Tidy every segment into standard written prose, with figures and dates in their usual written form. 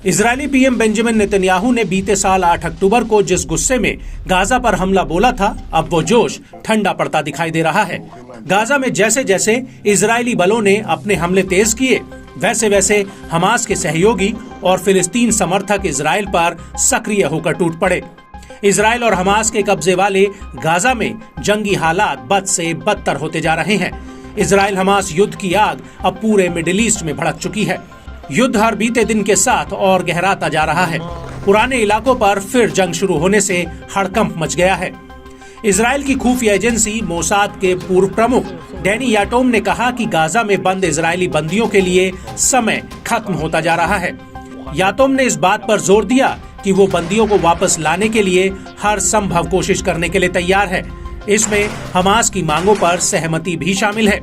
Israeli PM Benjamin Netanyahu ने बीते साल 8 अक्टूबर को जिस गुस्से में गाजा पर हमला बोला था, अब वो जोश ठंडा पड़ता दिखाई दे रहा है। गाजा में जैसे जैसे इजरायली बलों ने अपने हमले तेज किए, वैसे वैसे हमास के सहयोगी और फिलिस्तीन समर्थक इजरायल पर सक्रिय होकर टूट पड़े। इजरायल और हमास के कब्जे वाले गाजा में जंगी हालात बद से बदतर होते जा रहे हैं। इजरायल हमास युद्ध की आग अब पूरे मिडिल ईस्ट में भड़क चुकी है। युद्ध हर बीते दिन के साथ और गहराता जा रहा है। पुराने इलाकों पर फिर जंग शुरू होने से हड़कंप मच गया है। इजरायल की खुफिया एजेंसी मोसाद के पूर्व प्रमुख डैनी याटोम ने कहा कि गाजा में बंद इजरायली बंदियों के लिए समय खत्म होता जा रहा है। याटोम ने इस बात पर जोर दिया कि वो बंदियों को वापस लाने के लिए हर संभव कोशिश करने के लिए तैयार है। इसमें हमास की मांगों पर सहमति भी शामिल है,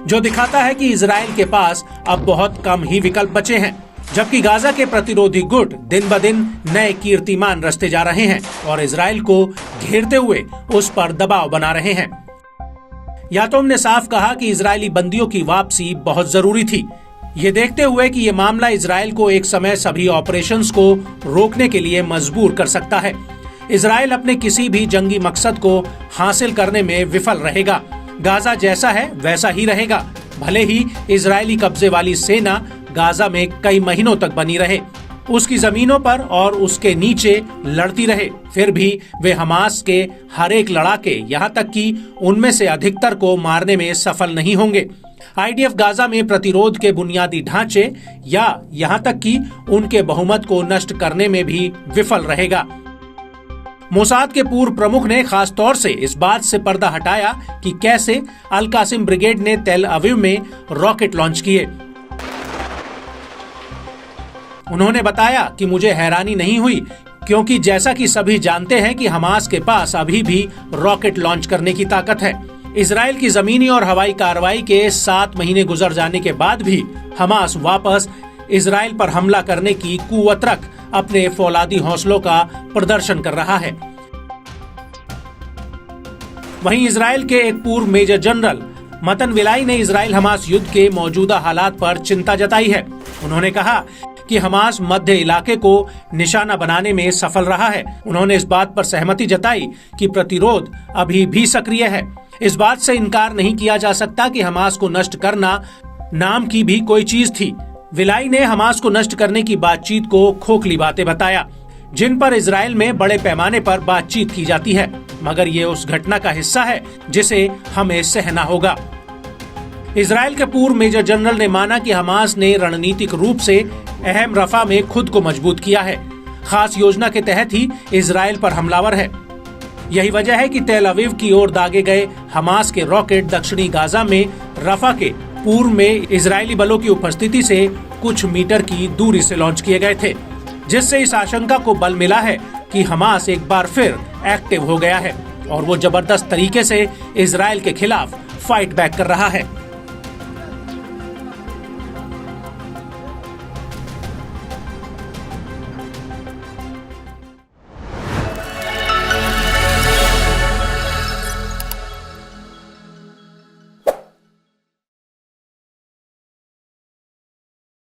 जो दिखाता है कि इजरायल के पास अब बहुत कम ही विकल्प बचे हैं, जबकि गाजा के प्रतिरोधी गुट दिन ब दिन नए कीर्तिमान रचते जा रहे हैं और इजरायल को घेरते हुए उस पर दबाव बना रहे हैं। याटोम ने साफ कहा कि इजरायली बंदियों की वापसी बहुत जरूरी थी, ये देखते हुए कि ये मामला इजरायल को एक समय सभी ऑपरेशंस को रोकने के लिए मजबूर कर सकता है। इजरायल अपने किसी भी जंगी मकसद को हासिल करने में विफल रहेगा। गाजा जैसा है वैसा ही रहेगा, भले ही इजरायली कब्जे वाली सेना गाजा में कई महीनों तक बनी रहे, उसकी जमीनों पर और उसके नीचे लड़ती रहे, फिर भी वे हमास के हर एक लड़ाके यहाँ तक कि उनमें से अधिकतर को मारने में सफल नहीं होंगे। आईडीएफ गाजा में प्रतिरोध के बुनियादी ढांचे या यहाँ तक कि उनके बहुमत को नष्ट करने में भी विफल रहेगा। मोसाद के पूर्व प्रमुख ने खास तौर से इस बात से पर्दा हटाया कि कैसे अल कासिम ब्रिगेड ने तेल अवीव में रॉकेट लॉन्च किए। उन्होंने बताया कि मुझे हैरानी नहीं हुई, क्योंकि जैसा कि सभी जानते हैं कि हमास के पास अभी भी रॉकेट लॉन्च करने की ताकत है। इजरायल की जमीनी और हवाई कार्रवाई के 7 महीने गुजर जाने के बाद भी हमास वापस इजरायल पर हमला करने की कुव्वत रख अपने फौलादी हौसलों का प्रदर्शन कर रहा है। वहीं इजरायल के एक पूर्व मेजर जनरल मतन विलाई ने इजरायल हमास युद्ध के मौजूदा हालात पर चिंता जताई है। उन्होंने कहा कि हमास मध्य इलाके को निशाना बनाने में सफल रहा है। उन्होंने इस बात पर सहमति जताई कि प्रतिरोध अभी भी सक्रिय है। इस बात से इनकार नहीं किया जा सकता कि हमास को नष्ट करना नाम की भी कोई चीज थी। विलाई ने हमास को नष्ट करने की बातचीत को खोखली बातें बताया, जिन पर इजरायल में बड़े पैमाने पर बातचीत की जाती है, मगर ये उस घटना का हिस्सा है जिसे हमें सहना होगा। इजरायल के पूर्व मेजर जनरल ने माना कि हमास ने रणनीतिक रूप से अहम रफा में खुद को मजबूत किया है, खास योजना के तहत ही इजरायल पर हमलावर है। यही वजह है कि तेल अवीव की ओर दागे गए हमास के रॉकेट दक्षिणी गाजा में रफा के पूर्व में इजरायली बलों की उपस्थिति से कुछ मीटर की दूरी से लॉन्च किए गए थे, जिससे इस आशंका को बल मिला है कि हमास एक बार फिर एक्टिव हो गया है और वो जबरदस्त तरीके से इजरायल के खिलाफ फाइट बैक कर रहा है।